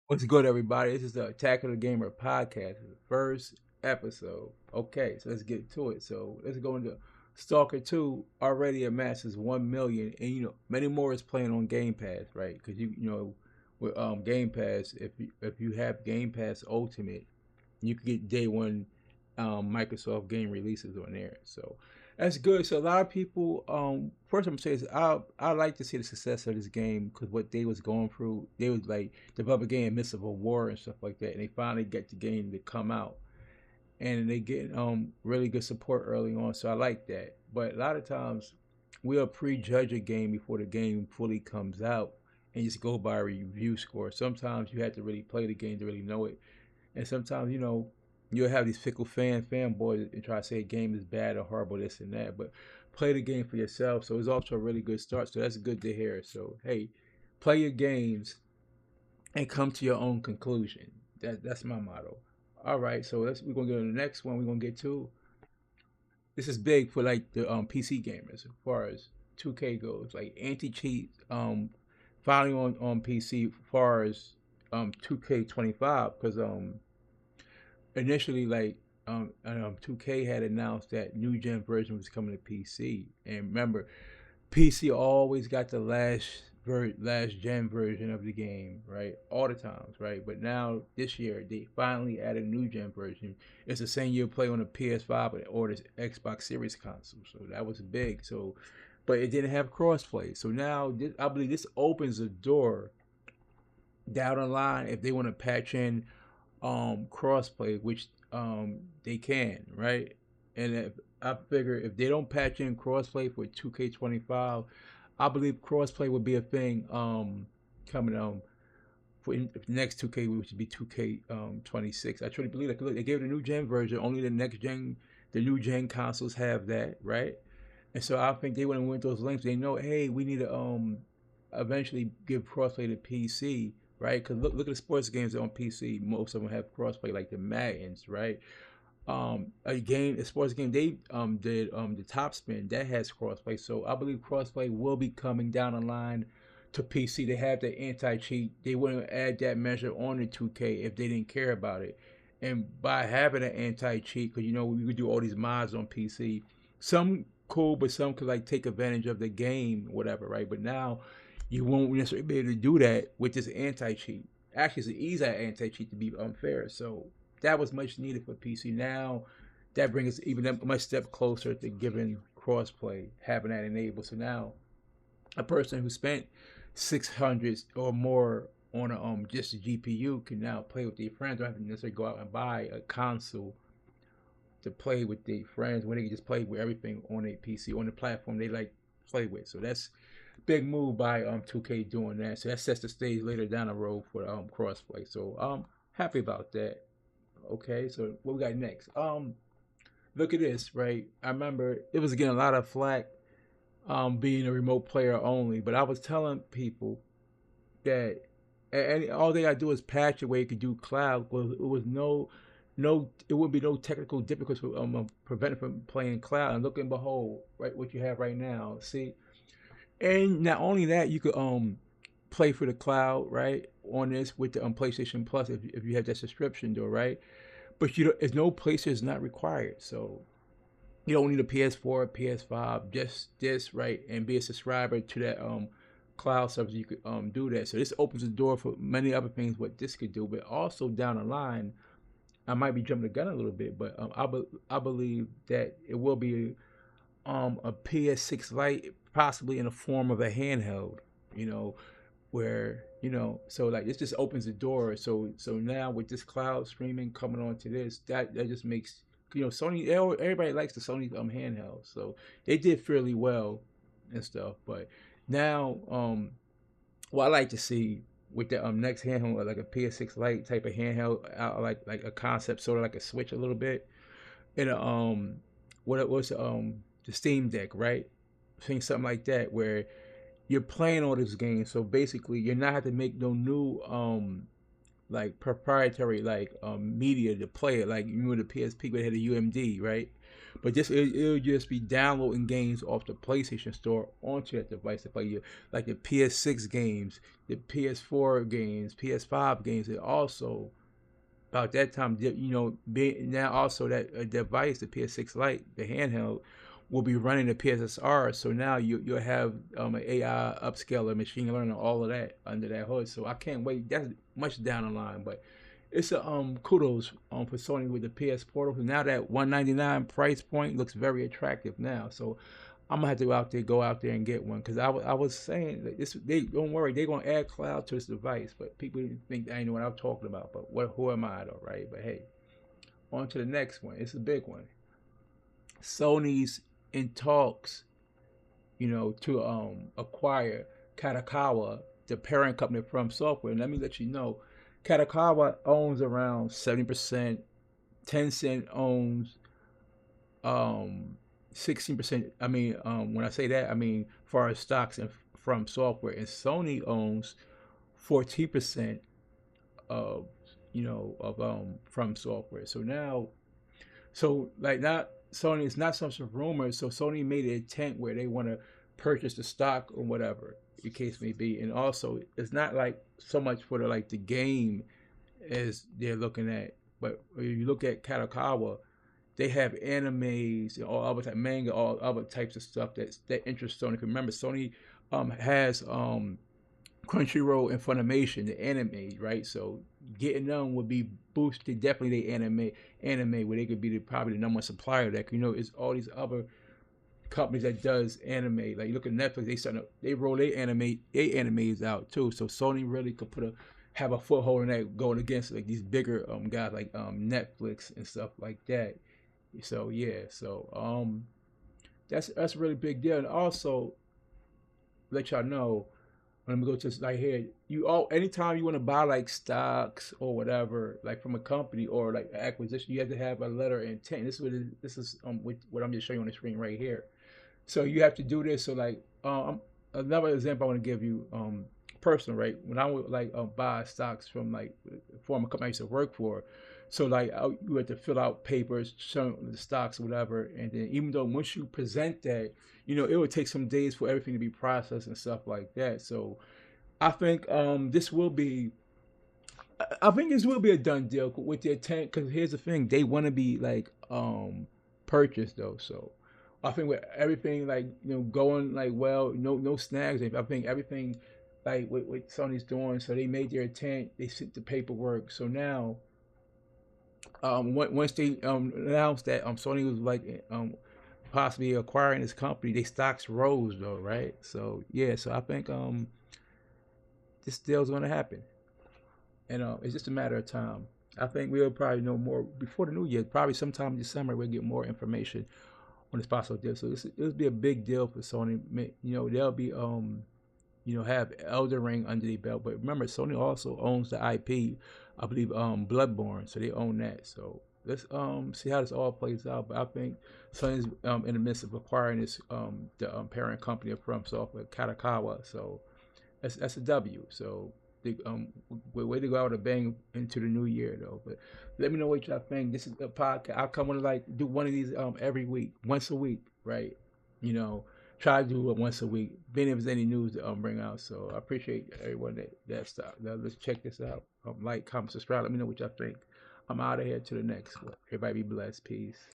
What's good, everybody? This is the Attack of the Gamer podcast, the first episode. Okay, so let's get to it. So let's go into Stalker 2. Already amasses 1 million, and many more is playing on Game Pass, right? Because with Game Pass, if you have Game Pass Ultimate, you can get day one Microsoft game releases on there. So that's good. So a lot of people, first I'm gonna say is I like to see the success of this game because what they was going through, they was like develop a game in the midst of a war and stuff like that, and they finally get the game to come out, and they get really good support early on. So I like that. But a lot of times we'll prejudge a game before the game fully comes out and just go by a review score. Sometimes you have to really play the game to really know it, and sometimes, you'll have these fickle fanboys and try to say a game is bad or horrible, this and that. But play the game for yourself. So it's off to a really good start. So that's good to hear. So hey, play your games and come to your own conclusion. That's my motto. All right, so we're gonna go to the next one. We're gonna get to this is big for like the PC gamers as far as 2K goes. Like anti cheat finally on PC as far as 2K25 because initially, like 2K had announced that new gen version was coming to PC, and remember, PC always got the last gen version of the game, right? All the times, right? But now this year they finally added a new gen version. It's the same you play on a PS5 or the Xbox Series console, so that was big. So, but it didn't have crossplay. So now I believe this opens the door down the line if they want to patch in crossplay, which they can, right? And if I figure if they don't patch in crossplay for 2K25, I believe crossplay would be a thing coming for the next 2K, which would be 2K 26. I truly believe that. Look, they gave the new gen version. Only the new gen consoles have that, right? And so I think they want to win those links. They know, hey, we need to eventually give crossplay to PC, right? Because look at the sports games on PC. Most of them have crossplay, like the Maddens, right? A sports game they did the Top Spin that has crossplay. So I believe crossplay will be coming down the line to PC. They have the anti cheat. They wouldn't add that measure on the 2K if they didn't care about it. And by having an anti cheat, because we could do all these mods on PC, some cool, but some could like take advantage of the game, whatever, right? But now you won't necessarily be able to do that with this anti cheat. Actually, it's an easy anti cheat to be unfair. So that was much needed for PC. Now that brings us even a much step closer to giving crossplay, having that enabled. So now a person who spent 600 or more on just a GPU can now play with their friends. Don't have to necessarily go out and buy a console to play with their friends when they can just play with everything on a PC on the platform they like play with. So that's big move by 2K doing that. So that sets the stage later down the road for crossplay. So happy about that. Okay, so what we got next? Look at this, right? I remember it was getting a lot of flack being a remote player only, but I was telling people that all they gotta do is patch it where you could do cloud. Well, it was it would be no technical difficulty for preventing from playing cloud. And look and behold, right, what you have right now. See, and not only that, you could play for the cloud, right, on this with the PlayStation Plus if you have that subscription, though, right? But there's no PlayStation is not required, so you don't need a PS4, PS5, just this, right, and be a subscriber to that cloud service. You could do that. So this opens the door for many other things what this could do, but also down the line, I might be jumping the gun a little bit, but I believe that it will be a PS6 Lite, possibly in the form of a handheld. You know, where so like this just opens the door. So now with this cloud streaming coming onto this, that just makes Sony. Everybody likes the Sony handheld, so they did fairly well and stuff. But now what I like to see with the next handheld, like a PS6 Lite type of handheld, like a concept sort of like a Switch a little bit, and what it was the Steam Deck, right? I think something like that where you're playing all this game. So basically, you're not have to make no new like proprietary like media to play it. Like you know the PSP, but it had a UMD, right? But it'll just be downloading games off the PlayStation Store onto that device to play your like the PS6 games, the PS4 games, PS5 games, and also about that time, being now also that device, the PS6 Lite, the handheld, will be running the PSSR. So now you'll have an AI upscaler, machine learning, all of that under that hood. So I can't wait. That's much down the line, but it's a kudos for Sony with the PS Portal. Now that 199 price point looks very attractive now. So I'm gonna have to go out there and get one because I was saying that this they don't worry, they're gonna add cloud to this device, but people think I know what I'm talking about. But who am I though, right? But hey, on to the next one. It's a big one. Sony's in talks, to acquire Katakawa, the parent company from Software. And let me let you know, Katakawa owns around 70%. Tencent owns 16%. I mean, when I say that, I mean for our stocks and from software, and Sony owns 14% of from software. So now, so like not Sony, it's not some sort of rumor. So Sony made an intent where they want to purchase the stock or whatever the case may be, and also it's not like so much for the game as they're looking at, but when you look at Katakawa, they have animes and all other type manga, all other types of stuff that interests Sony. Remember, Sony has Crunchyroll and Funimation, the anime, right? So getting them would be boosted. Definitely, the anime where they could be probably the number one supplier of that. It's all these other companies that does anime. Like you look at Netflix, they roll their animes out too. So Sony really could have a foothold in that going against like these bigger guys like Netflix and stuff like that. So yeah, so that's a really big deal. And also let y'all know, when we go to like here, anytime you want to buy like stocks or whatever, like from a company or like acquisition, you have to have a letter of intent. This is what I'm just showing you on the screen right here. So you have to do this. So like another example I want to give you, personal, right? When I would like buy stocks from like former company I used to work for, so like you had to fill out papers showing the stocks or whatever, and then even though once you present that, it would take some days for everything to be processed and stuff like that. So I think this will be. I think this will be a done deal with the intent. Because here's the thing: they want to be like purchased though. So I think with everything like going like well, no snags. I think everything like what Sony's doing. So they made their intent. They sent the paperwork. So now, once they announced that Sony was like possibly acquiring this company, they stocks rose though, right? So yeah, so I think this deal's gonna happen, and it's just a matter of time. I think we'll probably know more before the new year. Probably sometime in December, we'll get more information on this possible deal. So it'll be a big deal for Sony. They'll be have Elder Ring under their belt. But remember, Sony also owns the IP, I believe, Bloodborne, so they own that. So let's see how this all plays out. But I think Sony's in the midst of acquiring this the parent company of FromSoftware, Katakawa. So that's a W. So they, way to go out a bang into the new year though. But let me know what y'all think. This is a podcast. I'll come on like do one of these every week, once a week, right? Try to do it once a week. Being if there's any news to bring out. So I appreciate everyone that stopped. Now let's check this out. Like, comment, subscribe. Let me know what y'all think. I'm out of here to the next one. Everybody be blessed. Peace.